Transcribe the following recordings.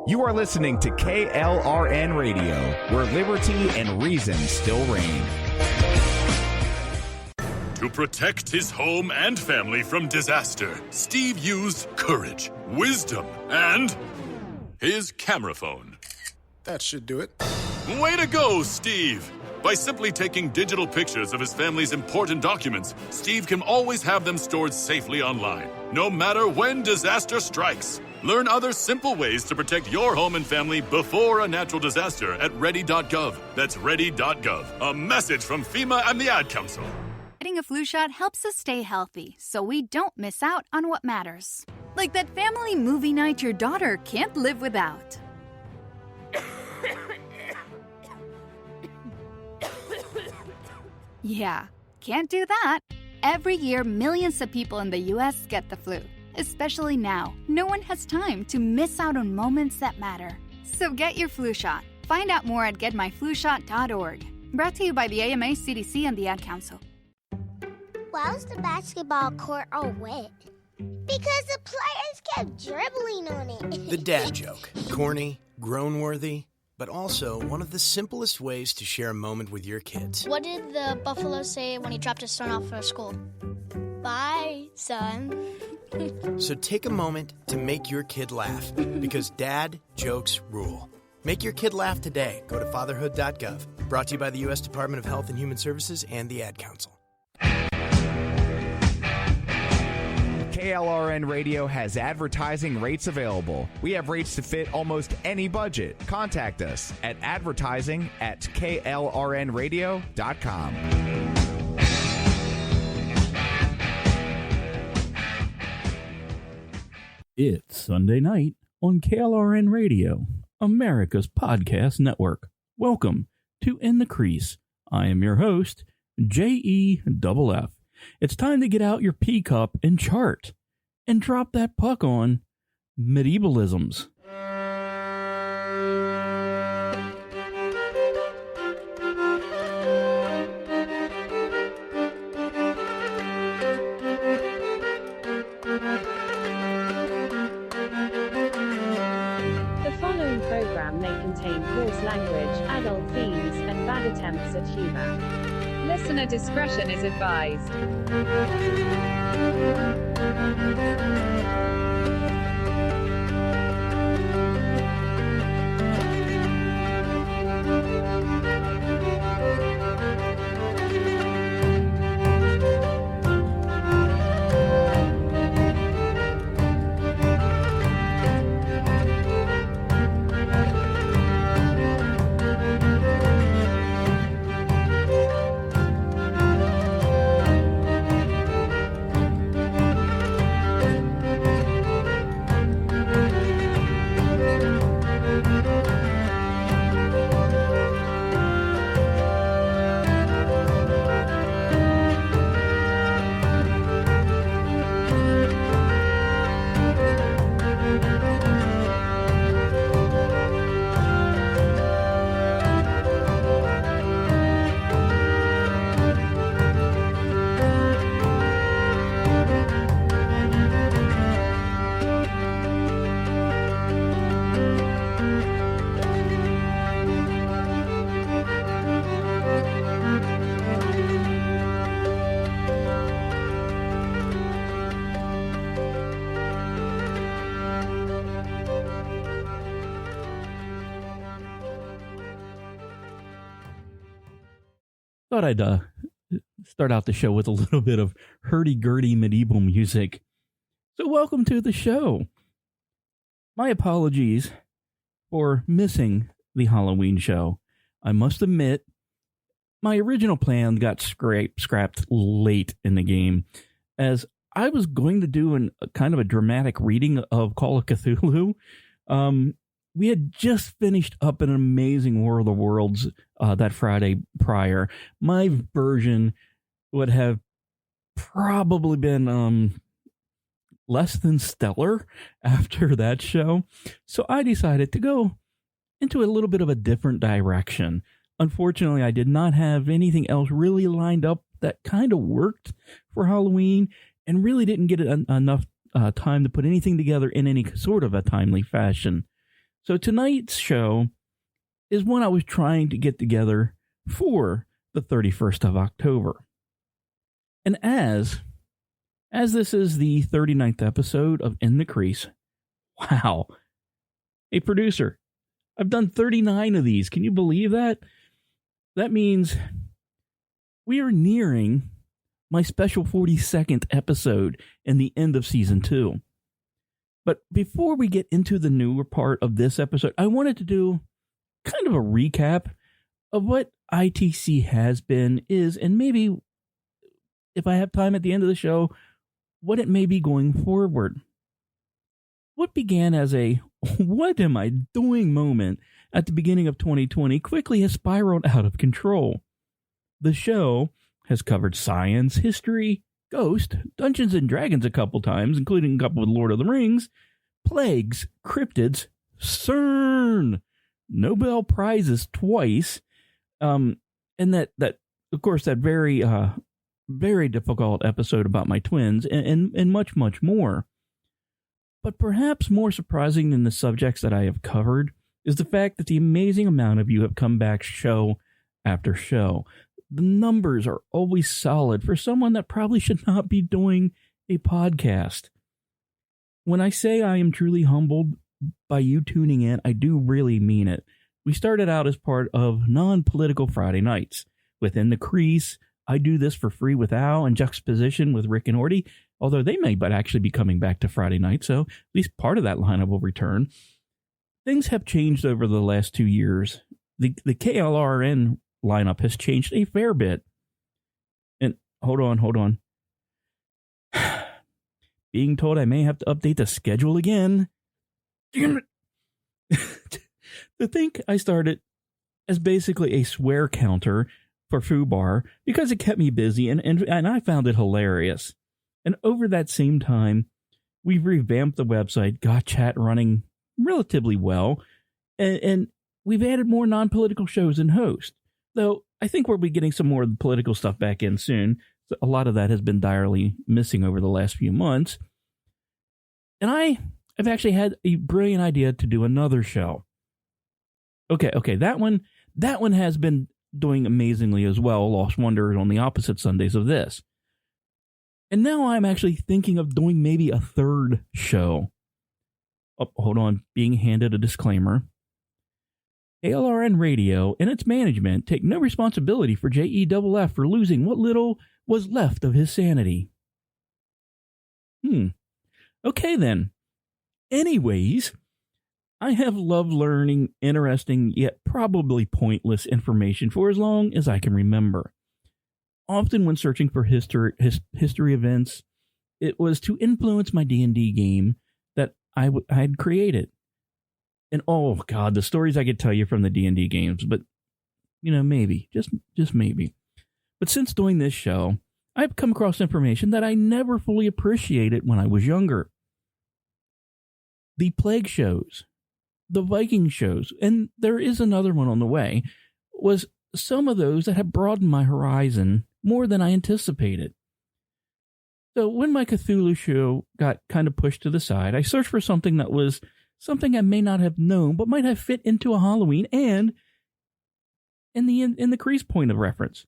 You are listening to KLRN Radio, where liberty and reason still reign. To protect his home and family from disaster, Steve used courage, wisdom, and his camera phone. That should do it. Way to go, Steve! By simply taking digital pictures of his family's important documents, Steve can always have them stored safely online, no matter when disaster strikes. Learn other simple ways to protect your home and family before a natural disaster at ready.gov. That's ready.gov. A message from FEMA and the Ad Council. Getting a flu shot helps us stay healthy, so we don't miss out on what matters. Like that family movie night your daughter can't live without. Yeah, can't do that. Every year, millions of people in the U.S. get the flu. Especially now, no one has time to miss out on moments that matter. So get your flu shot. Find out more at getmyflushot.org. Brought to you by the AMA, CDC, and the Ad Council. Why was the basketball court all wet? Because the players kept dribbling on it. The dad joke. Corny, groan-worthy, but also one of the simplest ways to share a moment with your kids. What did the buffalo say when he dropped his son off for school? Bye, son. So take a moment to make your kid laugh, because dad jokes rule. Make your kid laugh today. Go to fatherhood.gov. Brought to you by the U.S. Department of Health and Human Services and the Ad Council. KLRN Radio has advertising rates available. We have rates to fit almost any budget. Contact us at advertising@klrnradio.com. It's Sunday night on KLRN Radio, America's podcast network. Welcome to In the Crease. I am your host, JEFF. It's time to get out your pea cup and chart and drop that puck on medievalisms. The following program may contain coarse language, adult themes, and bad attempts at humor. Listener discretion is advised. Thought I'd start out the show with a little bit of hurdy-gurdy medieval music. So welcome to the show. My apologies for missing the Halloween show. I must admit, my original plan got scrapped late in the game, as I was going to do a kind of a dramatic reading of Call of Cthulhu. We had just finished up an amazing War of the Worlds that Friday prior. My version would have probably been less than stellar after that show. So I decided to go into a little bit of a different direction. Unfortunately, I did not have anything else really lined up that kind of worked for Halloween, and really didn't get enough time to put anything together in any sort of a timely fashion. So tonight's show is one I was trying to get together for the 31st of October. And as this is the 39th episode of In the Crease, wow. Hey, producer, I've done 39 of these. Can you believe that? That means we are nearing my special 42nd episode and the end of season 2. But before we get into the newer part of this episode, I wanted to do kind of a recap of what ITC has been, is, and maybe, if I have time at the end of the show, what it may be going forward. What began as a "what am I doing" moment at the beginning of 2020 quickly has spiraled out of control. The show has covered science, history, ghost, Dungeons and Dragons a couple times, including a couple with Lord of the Rings, plagues, cryptids, CERN, Nobel Prizes twice, and that of course that very difficult episode about my twins, and much, much more. But perhaps more surprising than the subjects that I have covered is the fact that the amazing amount of you have come back show after show. The numbers are always solid for someone that probably should not be doing a podcast. When I say I am truly humbled by you tuning in, I do really mean it. We started out as part of non-political Friday nights. Within the Crease, I do this for free with Al, and Juxtaposition with Rick and Orty, although they may but actually be coming back to Friday night, so at least part of that lineup will return. Things have changed over the last 2 years. The KLRN lineup has changed a fair bit. And hold on. Being told I may have to update the schedule again. Damn it. To think I started as basically a swear counter for FooBar because it kept me busy, and I found it hilarious. And over that same time, we've revamped the website, got chat running relatively well, and we've added more non-political shows and hosts. Though I think we'll be getting some more of the political stuff back in soon. So a lot of that has been direly missing over the last few months. And I've actually had a brilliant idea to do another show. Okay, that one has been doing amazingly as well. Lost Wonders on the opposite Sundays of this. And now I'm actually thinking of doing maybe a third show. Oh, hold on, being handed a disclaimer. KLRNRadio and its management take no responsibility for JEFF for losing what little was left of his sanity. Okay then. Anyways, I have loved learning interesting yet probably pointless information for as long as I can remember. Often when searching for history events, it was to influence my D&D game that I had created. And oh God, the stories I could tell you from the D&D games, but maybe, just maybe. But since doing this show, I've come across information that I never fully appreciated when I was younger. The plague shows, the Viking shows, and there is another one on the way, was some of those that have broadened my horizon more than I anticipated. So when my Cthulhu show got kind of pushed to the side, I searched for something that was something I may not have known, but might have fit into a Halloween and in the Crease point of reference.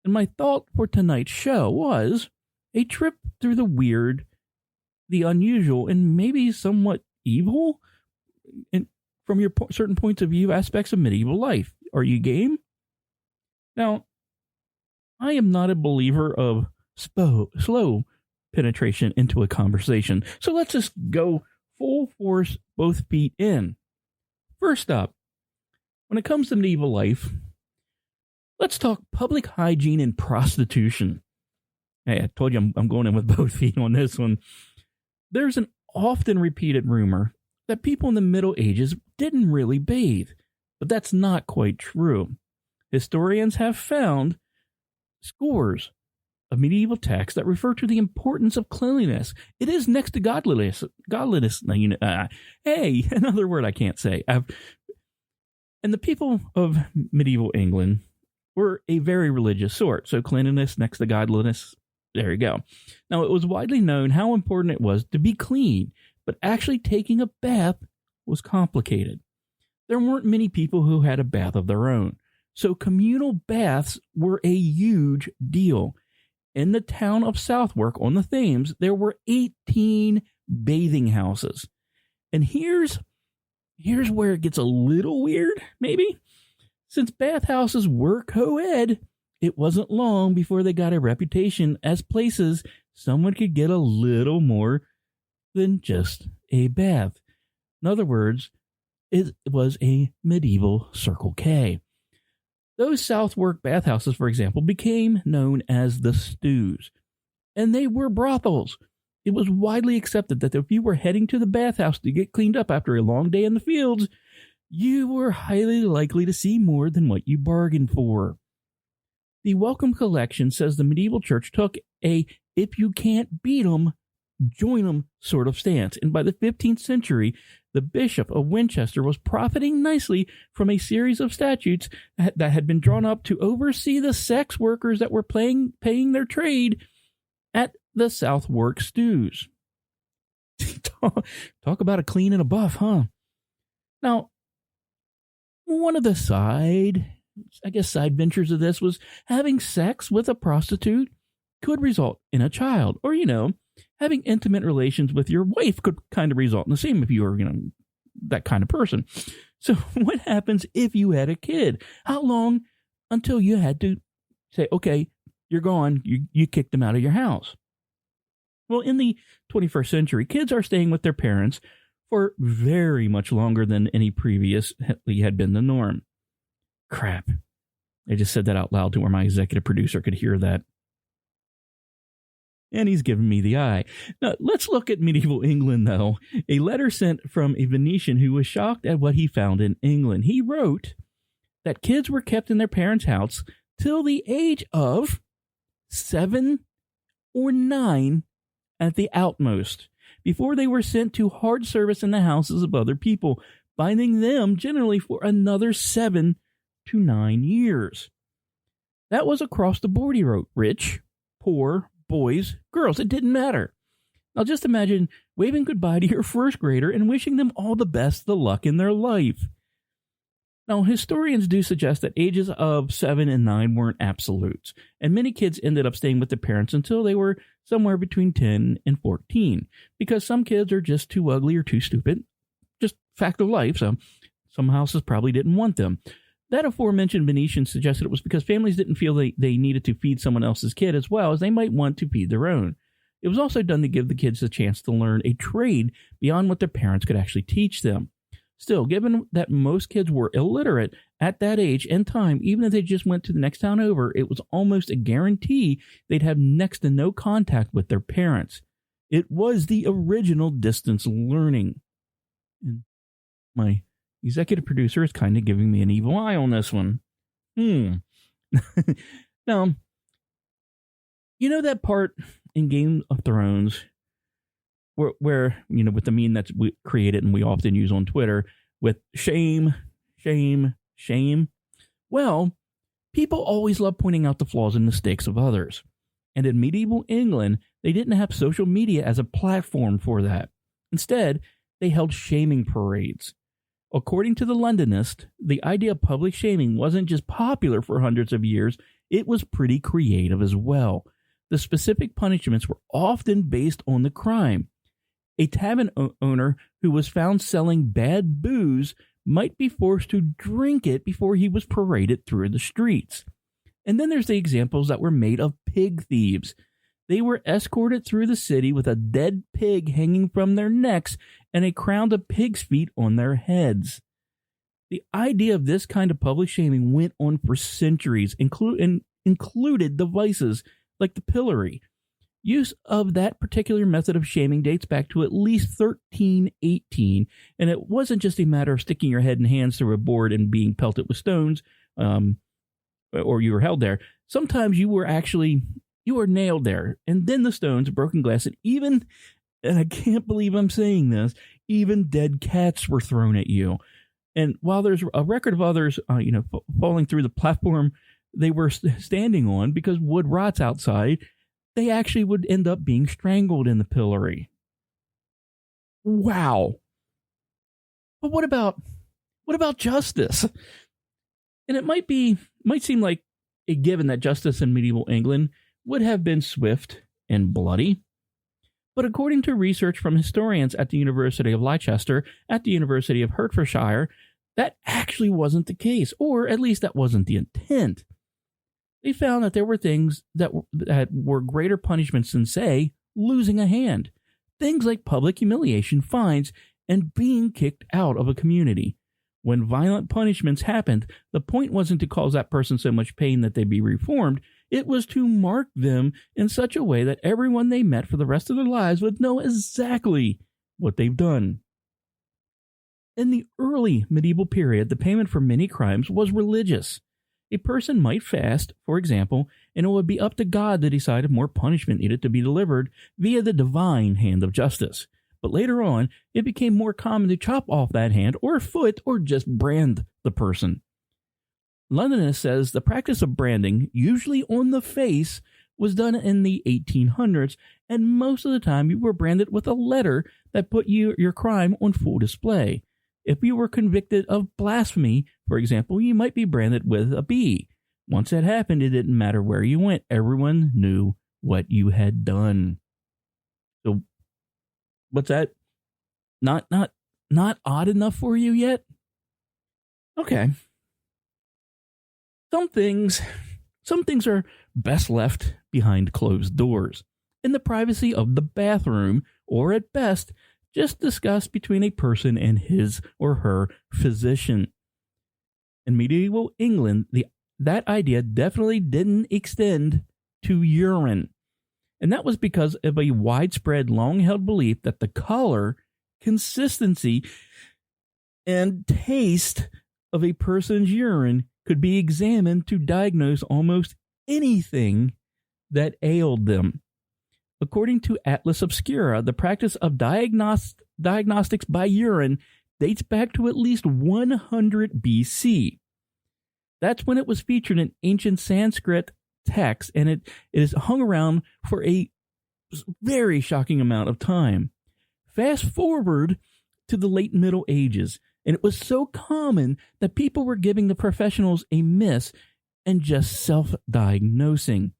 And my thought for tonight's show was a trip through the weird, the unusual, and maybe somewhat evil, and from your certain points of view, aspects of medieval life. Are you game? Now, I am not a believer of slow penetration into a conversation, so let's just go full force, both feet in. First up, when it comes to medieval life, let's talk public hygiene and prostitution. Hey, I told you I'm going in with both feet on this one. There's an often repeated rumor that people in the Middle Ages didn't really bathe, but that's not quite true. Historians have found scores of medieval texts that refer to the importance of cleanliness. It is next to godliness. Hey, another word I can't say. And the people of medieval England were a very religious sort, so cleanliness next to godliness. There you go. Now, it was widely known how important it was to be clean, but actually taking a bath was complicated. There weren't many people who had a bath of their own, so communal baths were a huge deal. In the town of Southwark on the Thames, there were 18 bathing houses. And here's where it gets a little weird, maybe. Since bathhouses were co-ed, it wasn't long before they got a reputation as places someone could get a little more than just a bath. In other words, it was a medieval Circle K. Those Southwark bathhouses, for example, became known as the Stews, and they were brothels. It was widely accepted that if you were heading to the bathhouse to get cleaned up after a long day in the fields, you were highly likely to see more than what you bargained for. The Welcome Collection says the medieval church took a if you can't beat 'em, join 'em sort of stance, and by the 15th century, the Bishop of Winchester was profiting nicely from a series of statutes that had been drawn up to oversee the sex workers that were paying their trade at the Southwark Stews. Talk about a clean and a buff, huh? Now, one of the side ventures of this was having sex with a prostitute could result in a child, or, having intimate relations with your wife could kind of result in the same if you were, that kind of person. So what happens if you had a kid? How long until you had to say, okay, you're gone, you kicked them out of your house? Well, in the 21st century, kids are staying with their parents for very much longer than any previously had been the norm. Crap. I just said that out loud to where my executive producer could hear that. And he's giving me the eye. Now, let's look at medieval England, though. A letter sent from a Venetian who was shocked at what he found in England. He wrote that kids were kept in their parents' house till the age of 7 or 9 at the outmost, before they were sent to hard service in the houses of other people, binding them generally for another 7 to 9 years. That was across the board, he wrote. Rich, poor, boys, girls, it didn't matter. Now just imagine waving goodbye to your first grader and wishing them all the best of luck in their life. Now, historians do suggest that ages of 7 and 9 weren't absolutes, and many kids ended up staying with their parents until they were somewhere between 10 and 14, because some kids are just too ugly or too stupid. Just fact of life, so some houses probably didn't want them. That aforementioned Venetian suggested it was because families didn't feel they needed to feed someone else's kid as well as they might want to feed their own. It was also done to give the kids a chance to learn a trade beyond what their parents could actually teach them. Still, given that most kids were illiterate at that age and time, even if they just went to the next town over, it was almost a guarantee they'd have next to no contact with their parents. It was the original distance learning. And my executive producer is kind of giving me an evil eye on this one. Now, you know that part in Game of Thrones where with the meme that's created and we often use on Twitter with shame, shame, shame? Well, people always love pointing out the flaws and mistakes of others. And in medieval England, they didn't have social media as a platform for that. Instead, they held shaming parades. According to the Londonist, the idea of public shaming wasn't just popular for hundreds of years, it was pretty creative as well. The specific punishments were often based on the crime. A tavern owner who was found selling bad booze might be forced to drink it before he was paraded through the streets. And then there's the examples that were made of pig thieves. They were escorted through the city with a dead pig hanging from their necks and a crown of pig's feet on their heads. The idea of this kind of public shaming went on for centuries, included devices like the pillory. Use of that particular method of shaming dates back to at least 1318, and it wasn't just a matter of sticking your head and hands through a board and being pelted with stones, or you were held there. Sometimes you were nailed there, and then the stones, broken glass, and I can't believe I'm saying this, even dead cats were thrown at you. And while there's a record of others, falling through the platform they were standing on because wood rots outside, they actually would end up being strangled in the pillory. Wow. But what about justice? And it might seem like a given that justice in medieval England would have been swift and bloody. But according to research from historians at the University of Leicester, at the University of Hertfordshire, that actually wasn't the case, or at least that wasn't the intent. They found that there were things that were greater punishments than, say, losing a hand. Things like public humiliation, fines, and being kicked out of a community. When violent punishments happened, the point wasn't to cause that person so much pain that they be reformed. It was to mark them in such a way that everyone they met for the rest of their lives would know exactly what they've done. In the early medieval period, the payment for many crimes was religious. A person might fast, for example, and it would be up to God to decide if more punishment needed to be delivered via the divine hand of justice. But later on, it became more common to chop off that hand or foot or just brand the person. Londonist says the practice of branding, usually on the face, was done in the 1800s, and most of the time you were branded with a letter that put your crime on full display. If you were convicted of blasphemy, for example, you might be branded with a B. Once that happened, it didn't matter where you went. Everyone knew what you had done. So, what's that? Not odd enough for you yet? Okay. Some things are best left behind closed doors, in the privacy of the bathroom, or at best, just discussed between a person and his or her physician. In medieval England, that idea definitely didn't extend to urine. And that was because of a widespread, long-held belief that the color, consistency, and taste of a person's urine could be examined to diagnose almost anything that ailed them. According to Atlas Obscura, the practice of diagnostics by urine dates back to at least 100 BC. That's when it was featured in ancient Sanskrit texts, and it is hung around for a very shocking amount of time. Fast forward to the late Middle Ages, and it was so common that people were giving the professionals a miss and just self-diagnosing.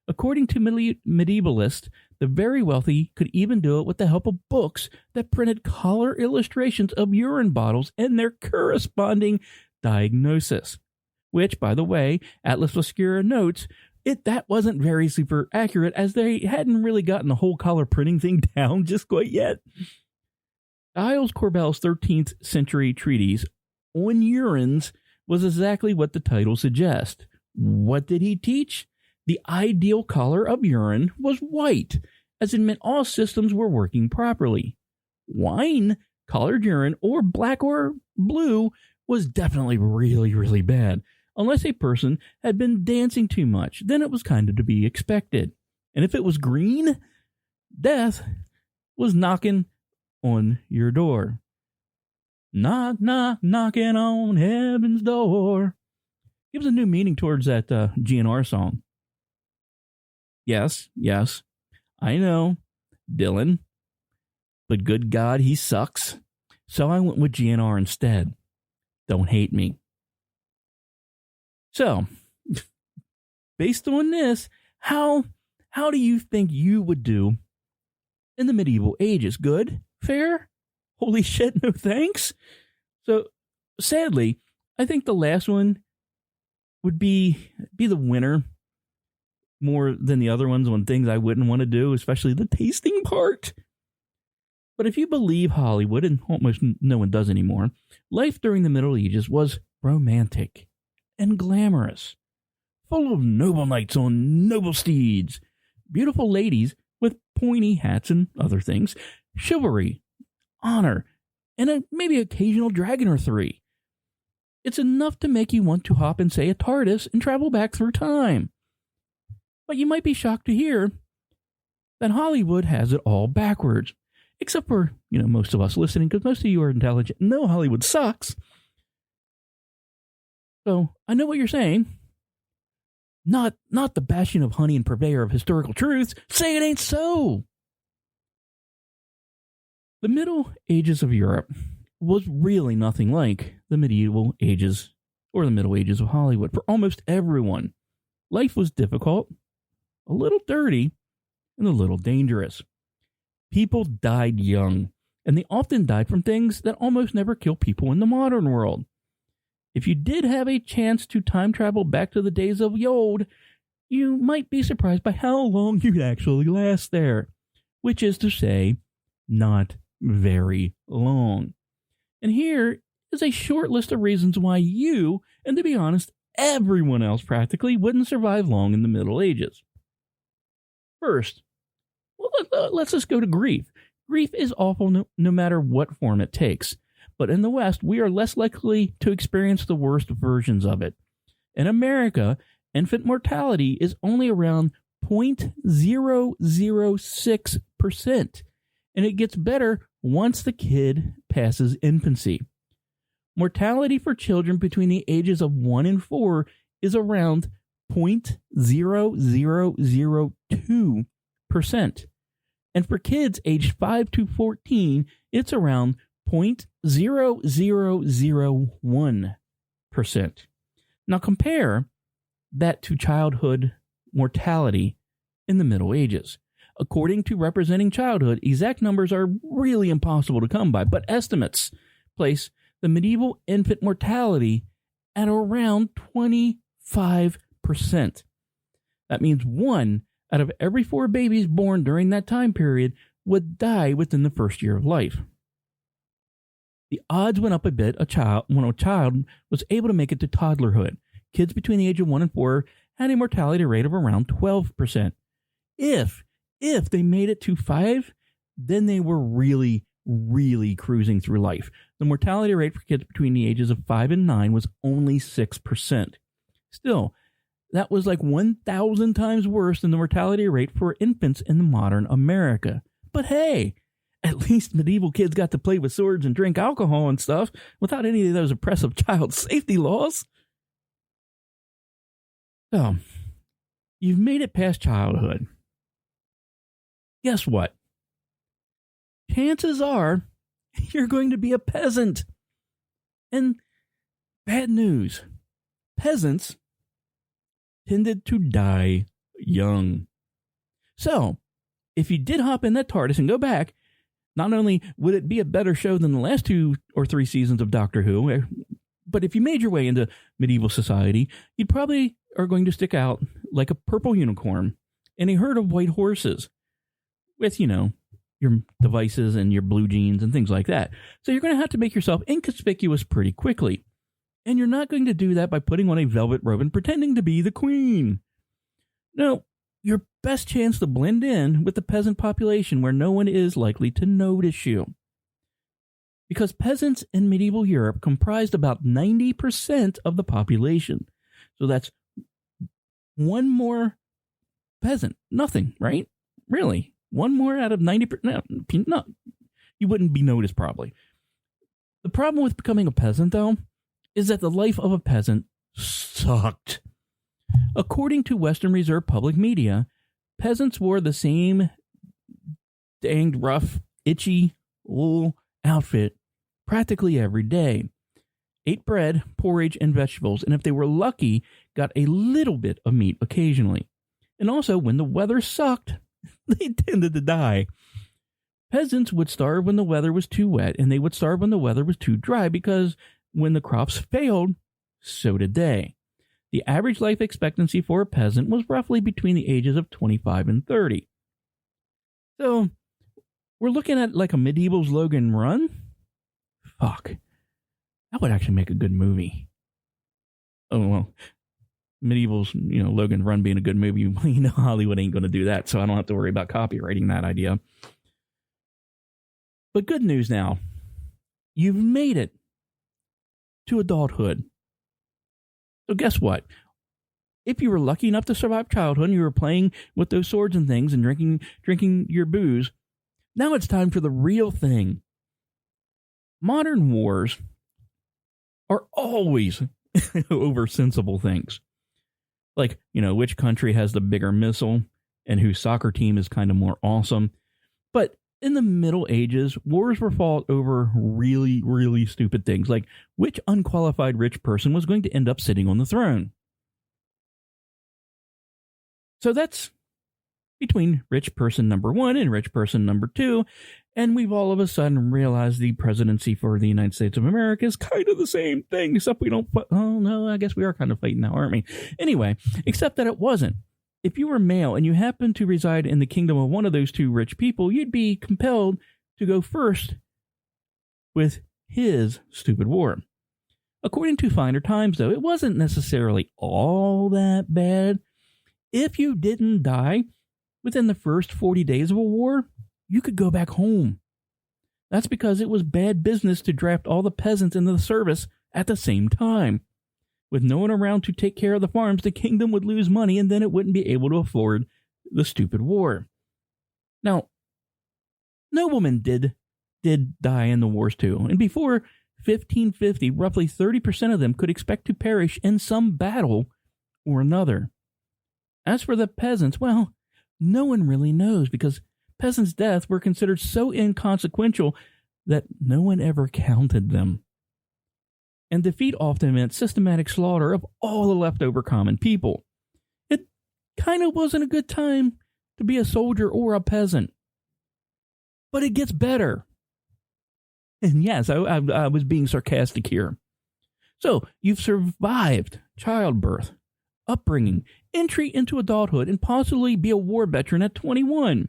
According to medievalists, the very wealthy could even do it with the help of books that printed color illustrations of urine bottles and their corresponding diagnosis. Which, by the way, Atlas Obscura notes, that wasn't very super accurate, as they hadn't really gotten the whole color printing thing down just quite yet. Giles Corbell's 13th century treatise on urines was exactly what the title suggests. What did he teach? The ideal color of urine was white, as it meant all systems were working properly. Wine-colored urine, or black or blue, was definitely really, really bad, unless a person had been dancing too much. Then it was kind of to be expected. And if it was green, death was knocking on your door. Knock, knock, knocking on heaven's door. Gives a new meaning towards that GNR song. Yes, I know, Dylan, but good God, he sucks. So I went with GNR instead. Don't hate me. So, based on this, how do you think you would do in the medieval ages? Good? Fair? Holy shit, no thanks? So, sadly, I think the last one would be the winner more than the other ones on things I wouldn't want to do, especially the tasting part. But if you believe Hollywood, and almost no one does anymore, life during the Middle Ages was romantic and glamorous, full of noble knights on noble steeds, beautiful ladies with pointy hats and other things, chivalry, honor, and maybe occasional dragon or three. It's enough to make you want to hop in, say, a TARDIS and travel back through time. But you might be shocked to hear that Hollywood has it all backwards. Except for, most of us listening, because most of you are intelligent. No, Hollywood sucks. So, I know what you're saying. Not the bashing of honey and purveyor of historical truths. Say it ain't so. The Middle Ages of Europe was really nothing like the medieval ages or the Middle Ages of Hollywood. For almost everyone, life was difficult, a little dirty, and a little dangerous. People died young, and they often died from things that almost never kill people in the modern world. If you did have a chance to time travel back to the days of old, you might be surprised by how long you'd actually last there, which is to say, not very long. And here is a short list of reasons why you, and to be honest, everyone else practically, wouldn't survive long in the Middle Ages. First, let's just go to grief. Grief is awful no matter what form it takes. But in the West, we are less likely to experience the worst versions of it. In America, infant mortality is only around 0.006%, and it gets better once the kid passes infancy. Mortality for children between the ages of 1 and 4 is around 0.0002%. And for kids aged 5 to 14, it's around 0.0001%. Now compare that to childhood mortality in the Middle Ages. According to Representing Childhood, exact numbers are really impossible to come by, but estimates place the medieval infant mortality at around 25%. That means 1 out of every 4 babies born during that time period would die within the first year of life. The odds went up a bit when a child was able to make it to toddlerhood. Kids between the age of 1 and 4 had a mortality rate of around 12%. If they made it to 5, then they were really, really cruising through life. The mortality rate for kids between the ages of 5 and 9 was only 6%. Still, that was like 1,000 times worse than the mortality rate for infants in the modern America. But hey, at least medieval kids got to play with swords and drink alcohol and stuff without any of those oppressive child safety laws. So, you've made it past childhood. Guess what? Chances are you're going to be a peasant. And bad news, peasants tended to die young. So, if you did hop in that TARDIS and go back, not only would it be a better show than the last 2 or 3 seasons of Doctor Who, but if you made your way into medieval society, you probably are going to stick out like a purple unicorn in a herd of white horses with, your devices and your blue jeans and things like that. So you're going to have to make yourself inconspicuous pretty quickly. And you're not going to do that by putting on a velvet robe and pretending to be the queen. No, your best chance to blend in with the peasant population where no one is likely to notice you. Because peasants in medieval Europe comprised about 90% of the population. So that's 1 more peasant. Nothing, right? Really? 1 more out of 90%? No, you wouldn't be noticed probably. The problem with becoming a peasant, though, is that the life of a peasant sucked. According to Western Reserve Public Media, peasants wore the same danged rough, itchy wool outfit practically every day. Ate bread, porridge, and vegetables, and if they were lucky, got a little bit of meat occasionally. And also, when the weather sucked, they tended to die. Peasants would starve when the weather was too wet, and they would starve when the weather was too dry, because when the crops failed, so did they. The average life expectancy for a peasant was roughly between the ages of 25 and 30. So, we're looking at like a medieval Logan Run? Fuck. That would actually make a good movie. Oh, well, medieval's, Logan Run being a good movie, Hollywood ain't going to do that, so I don't have to worry about copywriting that idea. But good news now. You've made it to adulthood. So guess what? If you were lucky enough to survive childhood and you were playing with those swords and things and drinking your booze, now it's time for the real thing. Modern wars are always over sensible things. Like, which country has the bigger missile and whose soccer team is kind of more awesome. But In the Middle Ages, wars were fought over really, really stupid things, like which unqualified rich person was going to end up sitting on the throne. So that's between rich person number 1 and rich person number 2, and we've all of a sudden realized the presidency for the United States of America is kind of the same thing, except we don't, oh no, I guess we are kind of fighting now, aren't we? Anyway, except that it wasn't. If you were male and you happened to reside in the kingdom of one of those two rich people, you'd be compelled to go first with his stupid war. According to Finer Times, though, it wasn't necessarily all that bad. If you didn't die within the first 40 days of a war, you could go back home. That's because it was bad business to draft all the peasants into the service at the same time. With no one around to take care of the farms, the kingdom would lose money and then it wouldn't be able to afford the stupid war. Now, noblemen did die in the wars too, and before 1550, roughly 30% of them could expect to perish in some battle or another. As for the peasants, well, no one really knows because peasants' deaths were considered so inconsequential that no one ever counted them. And defeat often meant systematic slaughter of all the leftover common people. It kind of wasn't a good time to be a soldier or a peasant. But it gets better. And yes, I was being sarcastic here. So, you've survived childbirth, upbringing, entry into adulthood, and possibly be a war veteran at 21.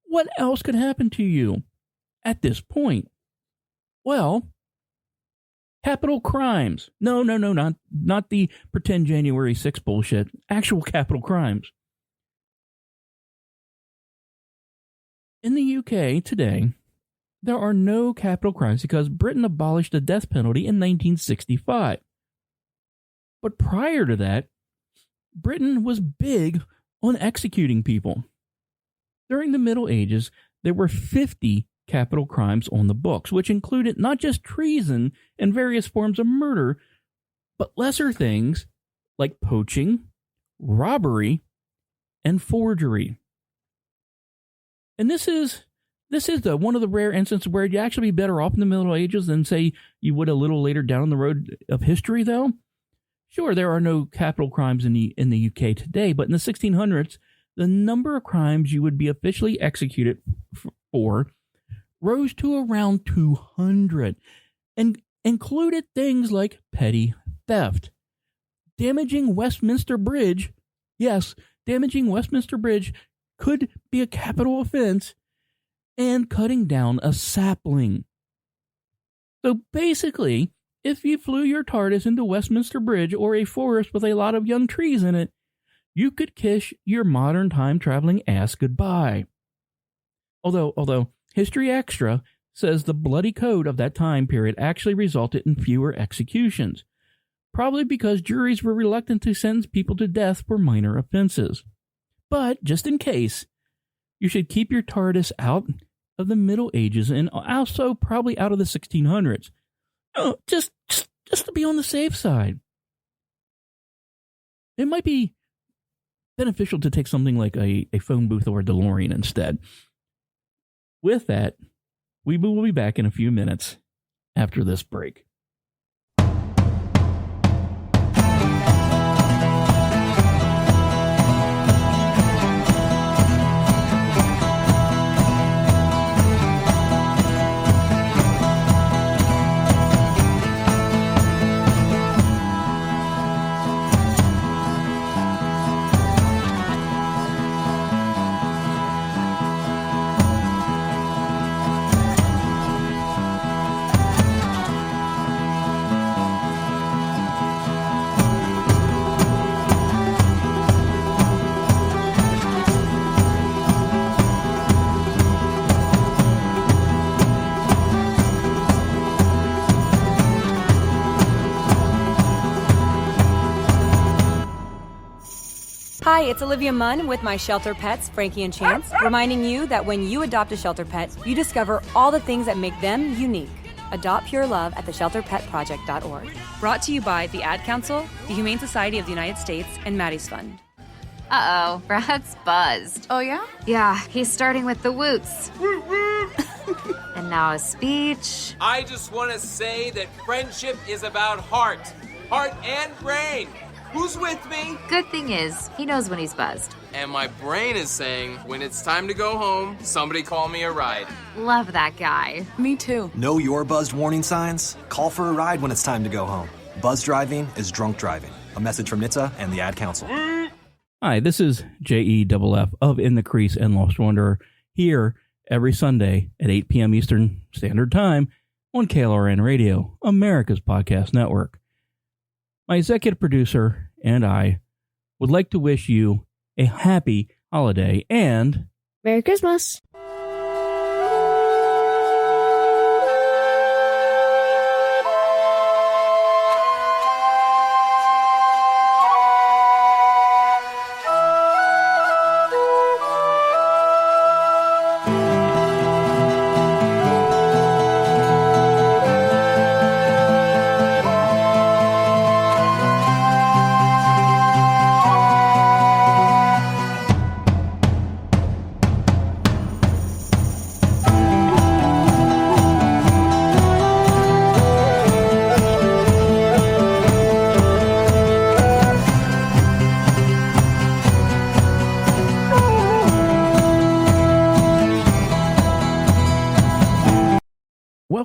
What else could happen to you at this point? Well, capital crimes. No, not the pretend January 6th bullshit. Actual capital crimes. In the UK today, there are no capital crimes because Britain abolished the death penalty in 1965. But prior to that, Britain was big on executing people. During the Middle Ages, there were 50 capital crimes on the books, which included not just treason and various forms of murder, but lesser things like poaching, robbery, and forgery. And this is one of the rare instances where you'd actually be better off in the Middle Ages than, say, you would a little later down the road of history, though. Sure, there are no capital crimes in the UK today, but in the 1600s, the number of crimes you would be officially executed for rose to around 200 and included things like petty theft, damaging Westminster Bridge. Yes, damaging Westminster Bridge could be a capital offense, and cutting down a sapling. So basically, if you flew your TARDIS into Westminster Bridge or a forest with a lot of young trees in it, you could kiss your modern time-traveling ass goodbye. Although History Extra says the bloody code of that time period actually resulted in fewer executions, probably because juries were reluctant to sentence people to death for minor offenses. But, just in case, you should keep your TARDIS out of the Middle Ages and also probably out of the 1600s. Oh, just to be on the safe side. It might be beneficial to take something like a phone booth or a DeLorean instead. With that, we will be back in a few minutes after this break. Hi, it's Olivia Munn with my shelter pets, Frankie and Chance, reminding you that when you adopt a shelter pet, you discover all the things that make them unique. Adopt pure love at theshelterpetproject.org. Brought to you by the Ad Council, the Humane Society of the United States, and Maddie's Fund. Uh-oh, Brad's buzzed. Oh, yeah? Yeah, he's starting with the woots. And now a speech. I just want to say that friendship is about heart and brain. Who's with me? Good thing is, he knows when he's buzzed. And my brain is saying, when it's time to go home, somebody call me a ride. Love that guy. Me too. Know your buzzed warning signs? Call for a ride when it's time to go home. Buzz driving is drunk driving. A message from NHTSA and the Ad Council. Hi, this is JEFF of In the Crease and Lost Wanderer, here every Sunday at 8 p.m. Eastern Standard Time on KLRNRadio, America's podcast network. My executive producer and I would like to wish you a happy holiday and Merry Christmas.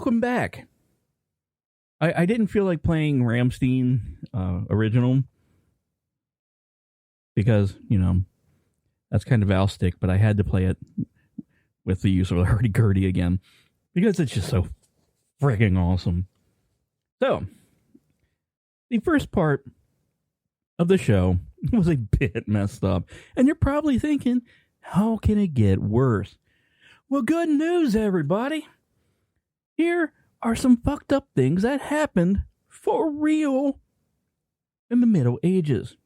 welcome back. I didn't feel like playing Rammstein original because, you know, that's kind of Al stick, but I had to play it with the use of the hurdy-gurdy again because it's just so frigging awesome. So, the first part of the show was a bit messed up, and you're probably thinking, how can it get worse? Well, good news, everybody. Here are some fucked up things that happened for real in the Middle Ages.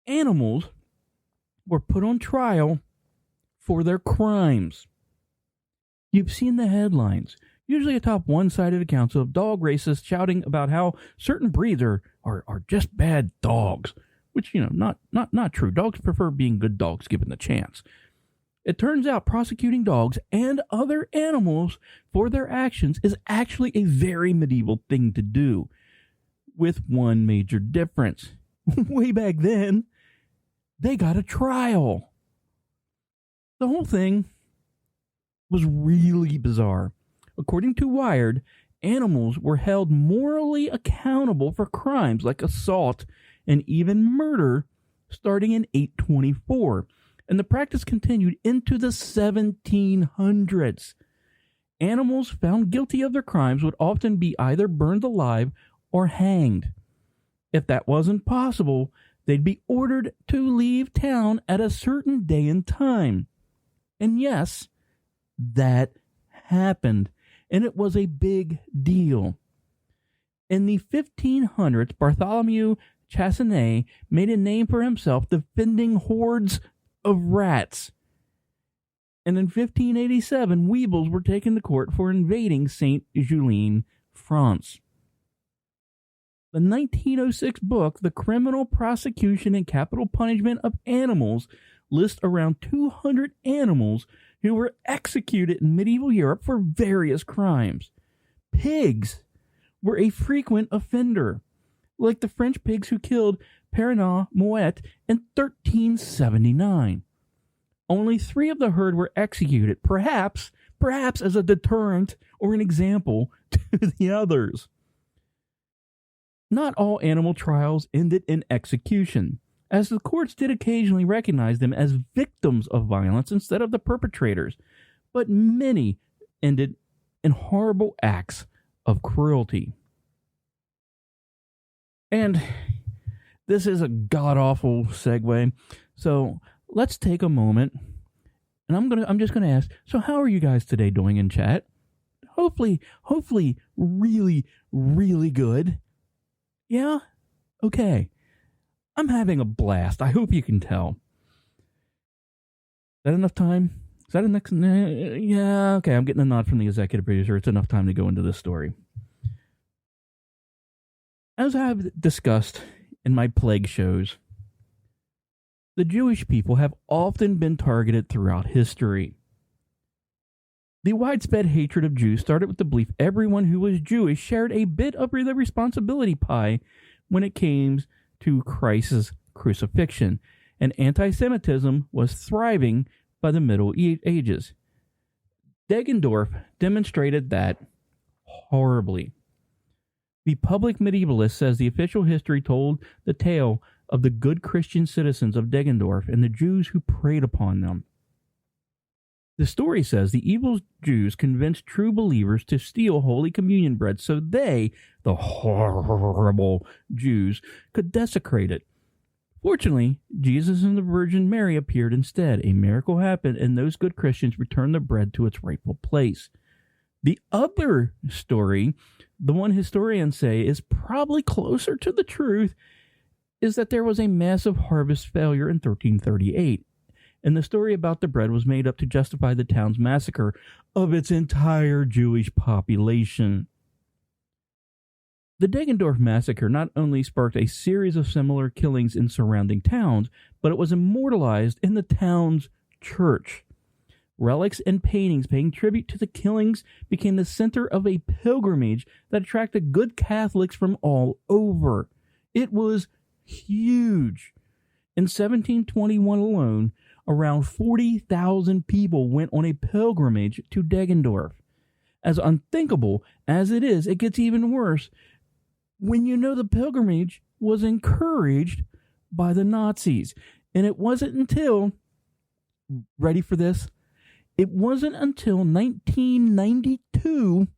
Animals were put on trial for their crimes. You've seen the headlines, usually atop one-sided accounts of dog racists shouting about how certain breeds are just bad dogs, which, you know, not true. Dogs prefer being good dogs given the chance. It turns out prosecuting dogs and other animals for their actions is actually a very medieval thing to do, with one major difference. Way back then, they got a trial. The whole thing was really bizarre. According to Wired, animals were held morally accountable for crimes like assault and even murder starting in 824. And the practice continued into the 1700s. Animals found guilty of their crimes would often be either burned alive or hanged. If that wasn't possible, they'd be ordered to leave town at a certain day and time. And yes, that happened, and it was a big deal. In the 1500s, Bartholomew Chassenet made a name for himself defending hordes of rats. And in 1587, weebles were taken to court for invading Saint-Julien, France. The 1906 book, The Criminal Prosecution and Capital Punishment of Animals, lists around 200 animals who were executed in medieval Europe for various crimes. Pigs were a frequent offender, like the French pigs who killed Pernod Moet in 1379. Only 3 of the herd were executed, perhaps as a deterrent or an example to the others. Not all animal trials ended in execution, as the courts did occasionally recognize them as victims of violence instead of the perpetrators, but many ended in horrible acts of cruelty. And this is a god-awful segue, so let's take a moment, and I'm just gonna ask, so how are you guys today doing in chat? Hopefully really, really good. Yeah? Okay. I'm having a blast. I hope you can tell. Is that enough time? Is that a next? Yeah, okay, I'm getting a nod from the executive producer. It's enough time to go into this story. As I have discussed in my plague shows, The Jewish people have often been targeted throughout history. The widespread hatred of Jews started with the belief everyone who was Jewish shared a bit of the responsibility pie when it came to Christ's crucifixion, and anti-Semitism was thriving by the Middle Ages. Deggendorf demonstrated that horribly. The public medievalist says the official history told the tale of the good Christian citizens of Deggendorf and the Jews who preyed upon them. The story says the evil Jews convinced true believers to steal Holy Communion bread so they, the horrible Jews, could desecrate it. Fortunately, Jesus and the Virgin Mary appeared instead. A miracle happened, and those good Christians returned the bread to its rightful place. The other story, the one historians say is probably closer to the truth, is that there was a massive harvest failure in 1338. And the story about the bread was made up to justify the town's massacre of its entire Jewish population. The Deggendorf massacre not only sparked a series of similar killings in surrounding towns, but it was immortalized in the town's church. Relics and paintings paying tribute to the killings became the center of a pilgrimage that attracted good Catholics from all over. It was huge. In 1721 alone, around 40,000 people went on a pilgrimage to Deggendorf. As unthinkable as it is, it gets even worse when you know the pilgrimage was encouraged by the Nazis. And it wasn't until, ready for this? It wasn't until 1992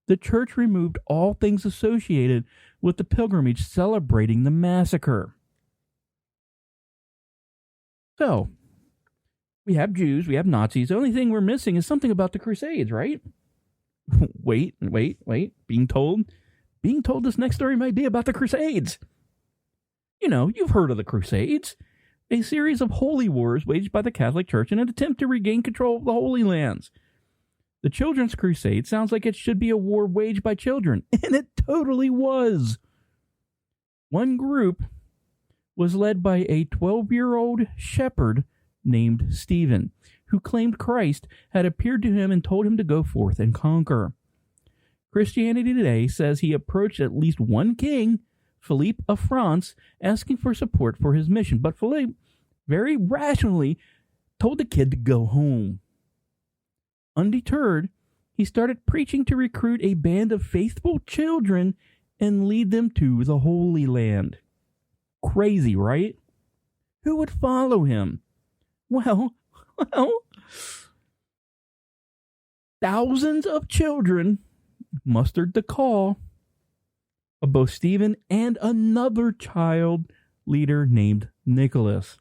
the church removed all things associated with the pilgrimage celebrating the massacre. So, we have Jews, we have Nazis. The only thing we're missing is something about the Crusades, right? Wait. Being told this next story might be about the Crusades. You know, you've heard of the Crusades. A series of holy wars waged by the Catholic Church in an attempt to regain control of the Holy Lands. The Children's Crusade sounds like it should be a war waged by children, and it totally was. One group was led by a 12-year-old shepherd named Stephen, who claimed Christ had appeared to him and told him to go forth and conquer. Christianity Today says he approached at least one king, Philippe of France, asking for support for his mission, but Philippe very rationally told the kid to go home. Undeterred, he started preaching to recruit a band of faithful children and lead them to the Holy Land. Crazy, right? Who would follow him? Well, thousands of children mustered the call of both Stephen and another child leader named Nicholas.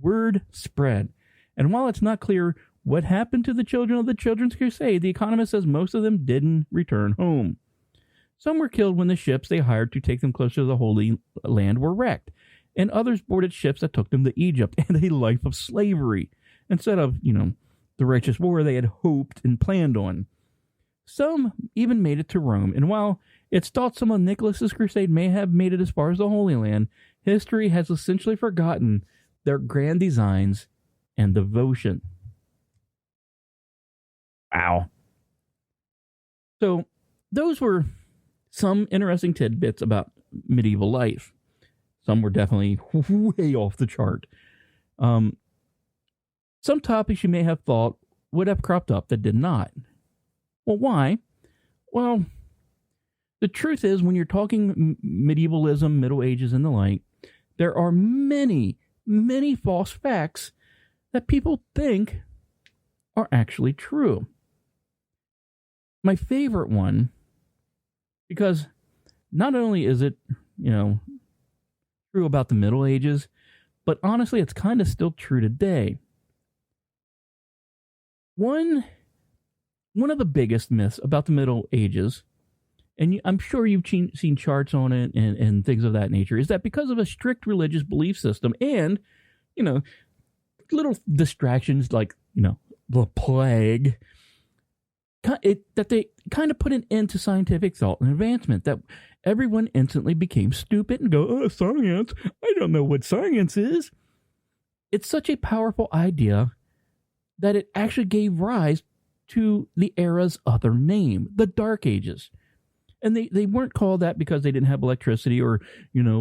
Word spread. And while it's not clear what happened to the children of the Children's Crusade, The Economist says most of them didn't return home. Some were killed when the ships they hired to take them closer to the Holy Land were wrecked, and others boarded ships that took them to Egypt and a life of slavery, instead of, the righteous war they had hoped and planned on. Some even made it to Rome, and while it's thought some of Nicholas's crusade may have made it as far as the Holy Land, history has essentially forgotten their grand designs and devotion. Wow. So, those were some interesting tidbits about medieval life. Some were definitely way off the chart. Some topics you may have thought would have cropped up that did not. Well, why? Well, the truth is, when you're talking medievalism, Middle Ages, and the like, there are many, many false facts that people think are actually true. My favorite one, because not only is it, true about the Middle Ages, but honestly, it's kind of still true today. One of the biggest myths about the Middle Ages, and I'm sure you've seen charts on it and things of that nature, is that because of a strict religious belief system and, little distractions like, the plague, that they kind of put an end to scientific thought and advancement, that everyone instantly became stupid and go, science, I don't know what science is. It's such a powerful idea that it actually gave rise to the era's other name, the Dark Ages. And they weren't called that because they didn't have electricity or,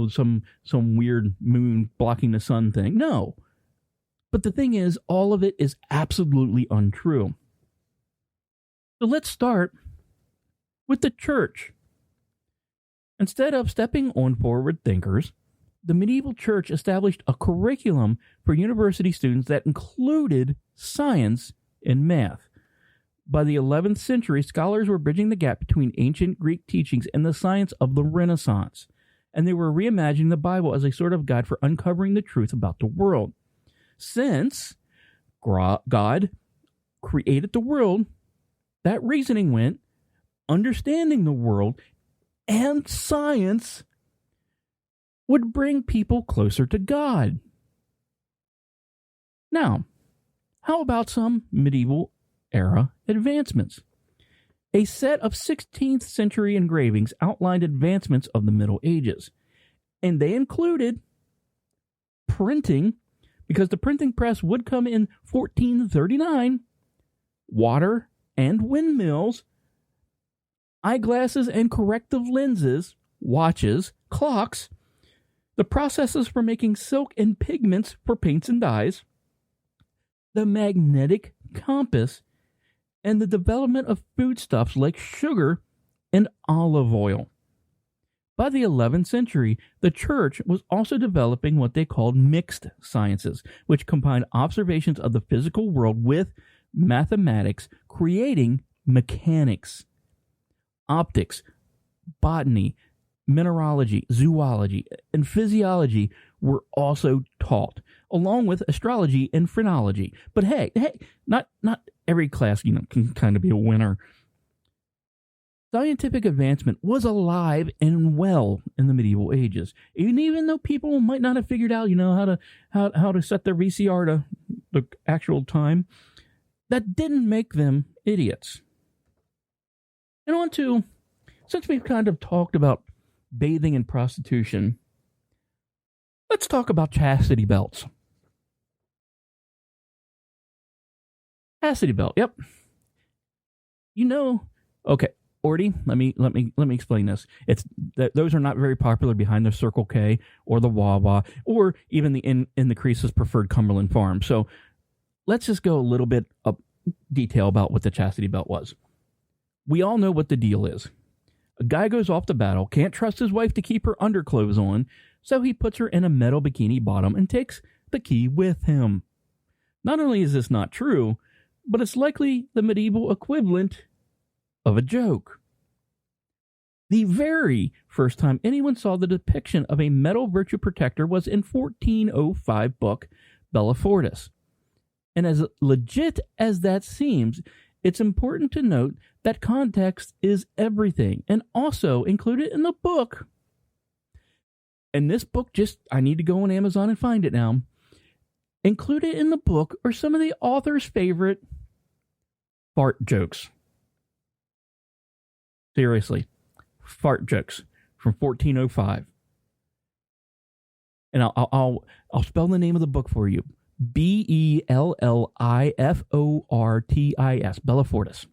some weird moon blocking the sun thing. No. But the thing is, all of it is absolutely untrue. So let's start with the church. Instead of stepping on forward thinkers, the medieval church established a curriculum for university students that included science and math. By the 11th century, scholars were bridging the gap between ancient Greek teachings and the science of the Renaissance, and they were reimagining the Bible as a sort of guide for uncovering the truth about the world. Since God created the world, that reasoning went, understanding the world and science would bring people closer to God. Now, how about some medieval era advancements? A set of 16th century engravings outlined advancements of the Middle Ages, and they included printing, because the printing press would come in 1439, water and windmills, eyeglasses and corrective lenses, watches, clocks, the processes for making silk and pigments for paints and dyes, the magnetic compass, and the development of foodstuffs like sugar and olive oil. By the 11th century, the church was also developing what they called mixed sciences, which combined observations of the physical world with mathematics, creating mechanics. Optics, botany, mineralogy, zoology, and physiology were also taught, along with astrology and phrenology. But hey, not every class, can kind of be a winner. Scientific advancement was alive and well in the medieval ages, and even though people might not have figured out, how to set their VCR to the actual time, that didn't make them idiots. And on to, since we've kind of talked about bathing and prostitution, let's talk about chastity belts. Chastity belt, yep. Okay, Ordy, let me explain this. It's those are not very popular behind the Circle K or the Wawa or even in the Crease's preferred Cumberland Farm. So let's just go a little bit of detail about what the chastity belt was. We all know what the deal is. A guy goes off to battle, can't trust his wife to keep her underclothes on, so he puts her in a metal bikini bottom and takes the key with him. Not only is this not true, but it's likely the medieval equivalent of a joke. The very first time anyone saw the depiction of a metal virtue protector was in 1405 book Bellefortis. And as legit as that seems, it's important to note that context is everything, and also included in the book. And this book, I need to go on Amazon and find it now. Included in the book are some of the author's favorite fart jokes. Seriously, fart jokes from 1405. And I'll spell the name of the book for you. Bellifortis, Bellefortis.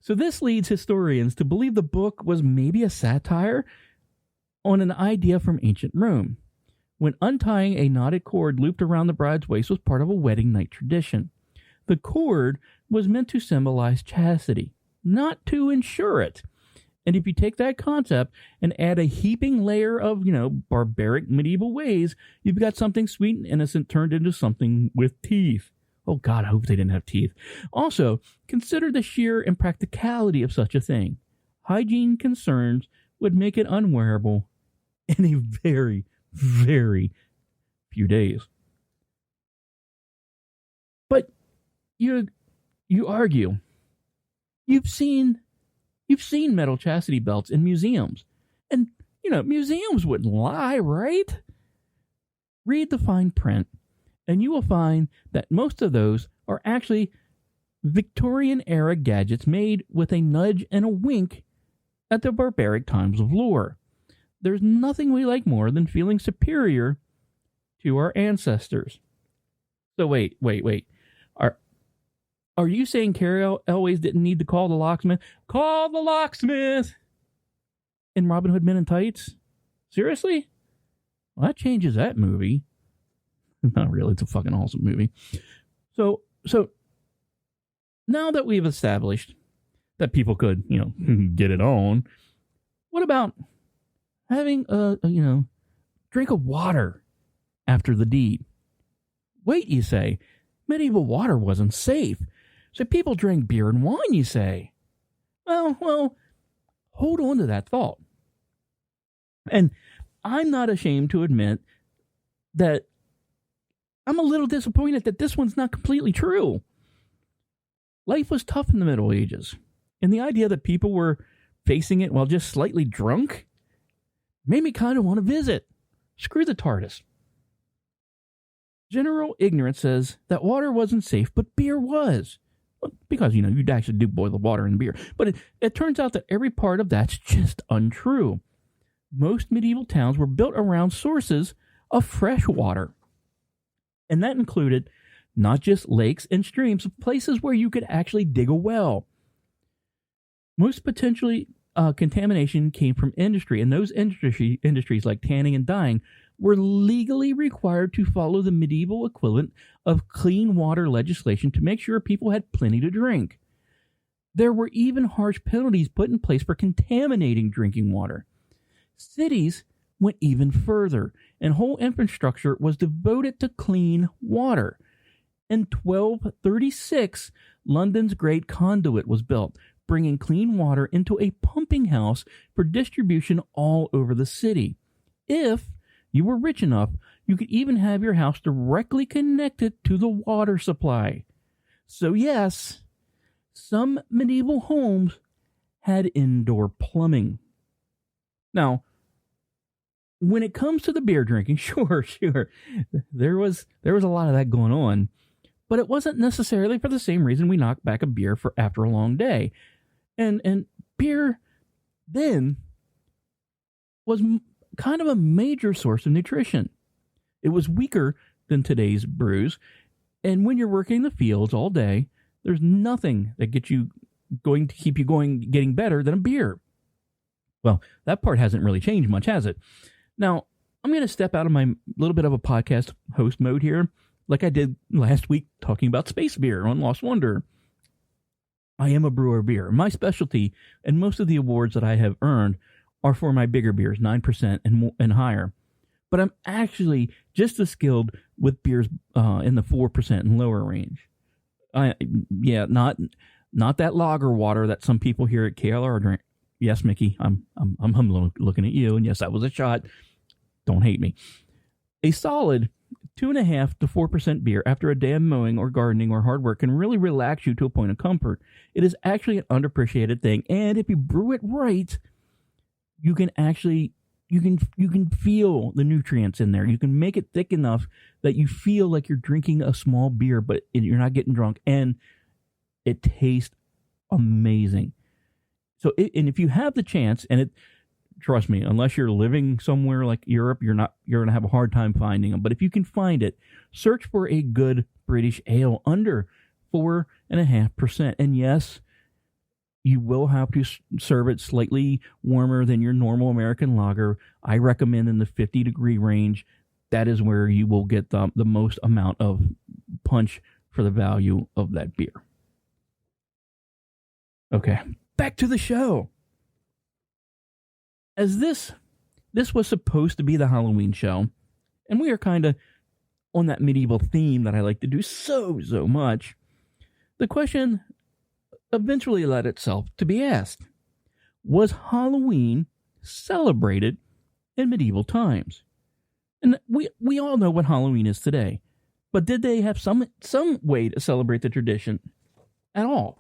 So this leads historians to believe the book was maybe a satire on an idea from ancient Rome, when untying a knotted cord looped around the bride's waist was part of a wedding night tradition. The cord was meant to symbolize chastity, not to ensure it. And if you take that concept and add a heaping layer of, barbaric medieval ways, you've got something sweet and innocent turned into something with teeth. Oh, God, I hope they didn't have teeth. Also, consider the sheer impracticality of such a thing. Hygiene concerns would make it unwearable in a very, very few days. But you argue, you've seen metal chastity belts in museums. And, museums wouldn't lie, right? Read the fine print, and you will find that most of those are actually Victorian-era gadgets made with a nudge and a wink at the barbaric times of lore. There's nothing we like more than feeling superior to our ancestors. So wait. Are you saying Carrie Elways didn't need to call the locksmith? Call the locksmith! In Robin Hood Men in Tights? Seriously? Well, that changes that movie. Not really. It's a fucking awesome movie. So now that we've established that people could, get it on, what about having a drink of water after the deed? Wait, you say. Medieval water wasn't safe. So people drank beer and wine, you say. Well, hold on to that thought. And I'm not ashamed to admit that I'm a little disappointed that this one's not completely true. Life was tough in the Middle Ages, and the idea that people were facing it while just slightly drunk made me kind of want to visit. Screw the TARDIS. General ignorance says that water wasn't safe, but beer was. Because, you'd actually do boil the water in beer. But it turns out that every part of that's just untrue. Most medieval towns were built around sources of fresh water. And that included not just lakes and streams, but places where you could actually dig a well. Most potentially contamination came from industry, and those industries like tanning and dyeing were legally required to follow the medieval equivalent of clean water legislation to make sure people had plenty to drink. There were even harsh penalties put in place for contaminating drinking water. Cities went even further, and whole infrastructure was devoted to clean water. In 1236, London's Great Conduit was built, bringing clean water into a pumping house for distribution all over the city. If you were rich enough, you could even have your house directly connected to the water supply. So yes, some medieval homes had indoor plumbing. Now, when it comes to the beer drinking, sure, there was a lot of that going on, but it wasn't necessarily for the same reason we knock back a beer for after a long day. And beer then was kind of a major source of nutrition. It was weaker than today's brews, and when you're working the fields all day, there's nothing that gets you going to keep you going, getting better than a beer. Well, that part hasn't really changed much, has it? Now, I'm going to step out of my little bit of a podcast host mode here, like I did last week talking about space beer on Lost Wonder. I am a brewer of beer. My specialty, and most of the awards that I have earned, are for my bigger beers, 9% and higher. But I'm actually just as skilled with beers in the 4% and lower range. Not that lager water that some people here at KLR drink. Yes, Mickey, I'm looking at you, and yes, that was a shot. Don't hate me. A solid 2.5 to 4% beer after a day of mowing or gardening or hard work can really relax you to a point of comfort. It is actually an underappreciated thing, and if you brew it right, you can actually you can feel the nutrients in there. You can make it thick enough that you feel like you're drinking a small beer, but you're not getting drunk, and it tastes amazing. So, and if you have the chance, and trust me, unless you're living somewhere like Europe, you're going to have a hard time finding them. But if you can find it, search for a good British ale under 4.5%. And yes, you will have to serve it slightly warmer than your normal American lager. I recommend in the 50-degree range. That is where you will get the most amount of punch for the value of that beer. Okay, back to the show. As this was supposed to be the Halloween show, and we are kind of on that medieval theme that I like to do so much, the question eventually led itself to be asked: was Halloween celebrated in medieval times? And we all know what Halloween is today, but did they have some way to celebrate the tradition at all?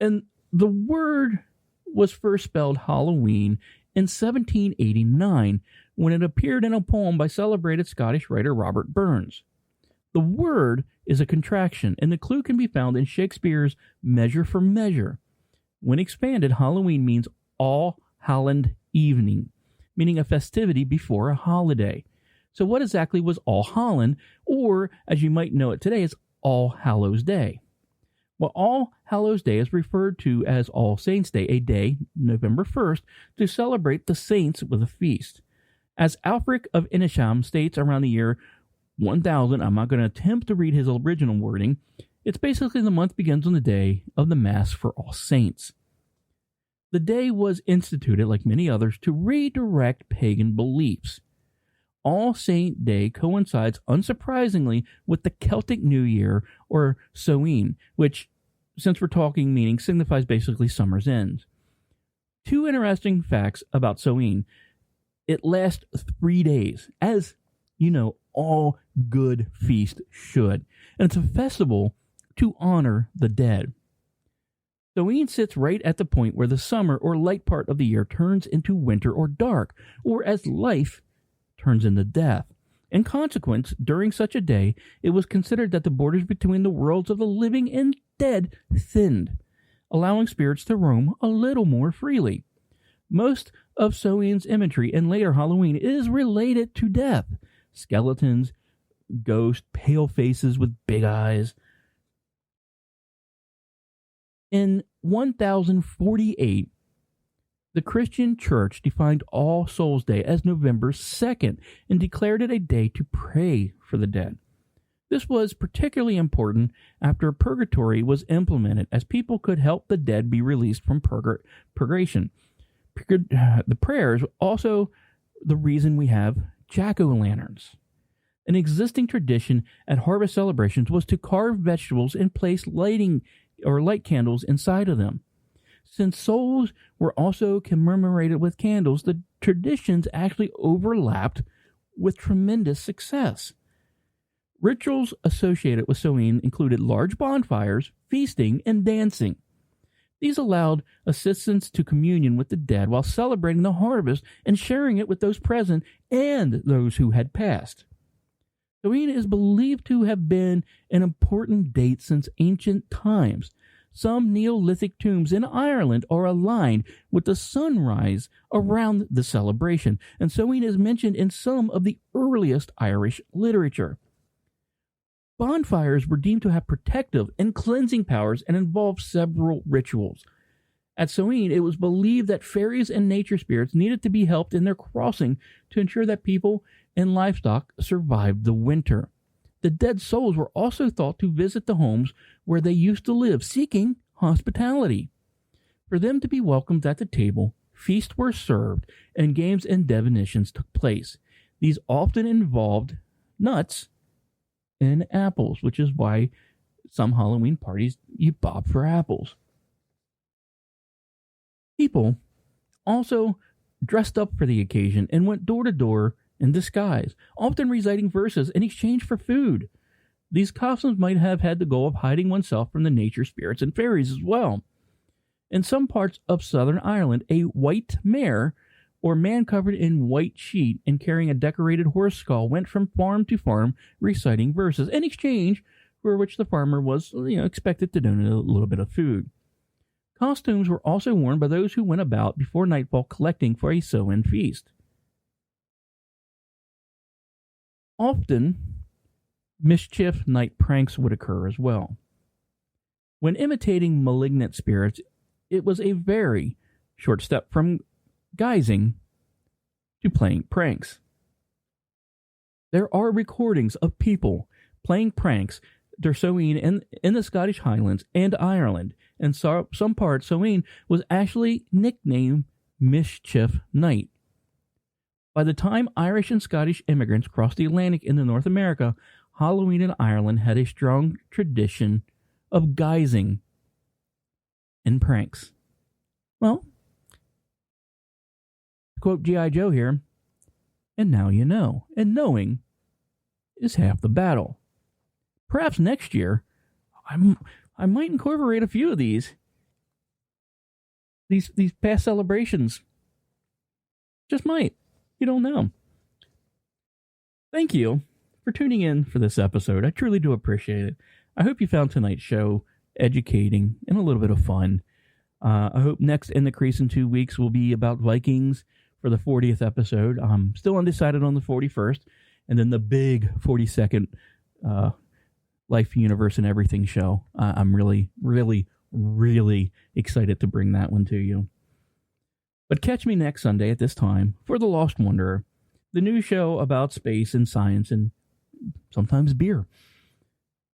And the word was first spelled Halloween in 1789 when it appeared in a poem by celebrated Scottish writer Robert Burns. The word is a contraction, and the clue can be found in Shakespeare's Measure for Measure. When expanded, Halloween means All Hallows Evening, meaning a festivity before a holiday. So what exactly was All Holland, or as you might know it today, is All Hallows Day? Well, All Hallows Day is referred to as All Saints' Day, a day, November 1st, to celebrate the saints with a feast. As Alfric of Inisham states around the year 1000, I'm not going to attempt to read his original wording, it's basically the month begins on the day of the Mass for All Saints. The day was instituted, like many others, to redirect pagan beliefs. All Saint Day coincides, unsurprisingly, with the Celtic New Year, or Samhain, which, since we're talking meaning, signifies basically summer's end. Two interesting facts about Samhain. It lasts 3 days, as, you know, all good feast should. And it's a festival to honor the dead. Samhain sits right at the point where the summer or light part of the year turns into winter or dark, or as life turns into death. In consequence, during such a day, it was considered that the borders between the worlds of the living and dead thinned, allowing spirits to roam a little more freely. Most of Samhain's imagery in later Halloween is related to death. Skeletons, ghosts, pale faces with big eyes. In 1048, the Christian Church defined All Souls' Day as November 2nd and declared it a day to pray for the dead. This was particularly important after purgatory was implemented, as people could help the dead be released from purgation. The prayers are also the reason we have jack-o'-lanterns. An existing tradition at harvest celebrations was to carve vegetables and place light candles inside of them. Since souls were also commemorated with candles, the traditions actually overlapped with tremendous success. Rituals associated with Samhain included large bonfires, feasting, and dancing. These allowed assistance to communion with the dead while celebrating the harvest and sharing it with those present and those who had passed. Samhain is believed to have been an important date since ancient times. Some Neolithic tombs in Ireland are aligned with the sunrise around the celebration, and Samhain is mentioned in some of the earliest Irish literature. Bonfires were deemed to have protective and cleansing powers and involved several rituals. At Samhain, it was believed that fairies and nature spirits needed to be helped in their crossing to ensure that people and livestock survived the winter. The dead souls were also thought to visit the homes where they used to live, seeking hospitality. For them to be welcomed at the table, feasts were served, and games and divinations took place. These often involved nuts and apples, which is why some Halloween parties you bob for apples. People also dressed up for the occasion and went door to door in disguise, often reciting verses in exchange for food. These costumes might have had the goal of hiding oneself from the nature spirits and fairies as well. In some parts of southern Ireland, a white mare, or man covered in white sheet and carrying a decorated horse skull, went from farm to farm reciting verses, in exchange for which the farmer was expected to donate a little bit of food. Costumes were also worn by those who went about before nightfall collecting for a Samhain feast. Often, mischief night pranks would occur as well. When imitating malignant spirits, it was a very short step from guising to playing pranks. There are recordings of people playing pranks during Samhain in the Scottish Highlands and Ireland, and some parts Samhain was actually nicknamed Mischief Night. By the time Irish and Scottish immigrants crossed the Atlantic into North America, Halloween in Ireland had a strong tradition of guising and pranks. Well, to quote G.I. Joe here, and now you know, and knowing is half the battle. Perhaps next year, I might incorporate a few of these past celebrations. Just might. You don't know. Thank you for tuning in for this episode. I truly do appreciate it. I hope you found tonight's show educating and a little bit of fun. I hope next In the Crease in 2 weeks will be about Vikings for the 40th episode. I'm still undecided on the 41st. and then the big 40-second Life, Universe, and Everything show. I'm really, really, really excited to bring that one to you. But catch me next Sunday at this time for The Lost Wanderer, the new show about space and science and sometimes beer.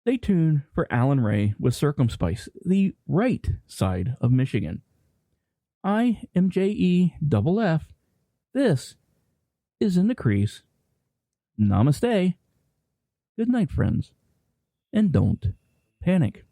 Stay tuned for Alan Ray with Circumspice, the right side of Michigan. I am JEFF. This is In the Crease. Namaste. Good night, friends. And don't panic.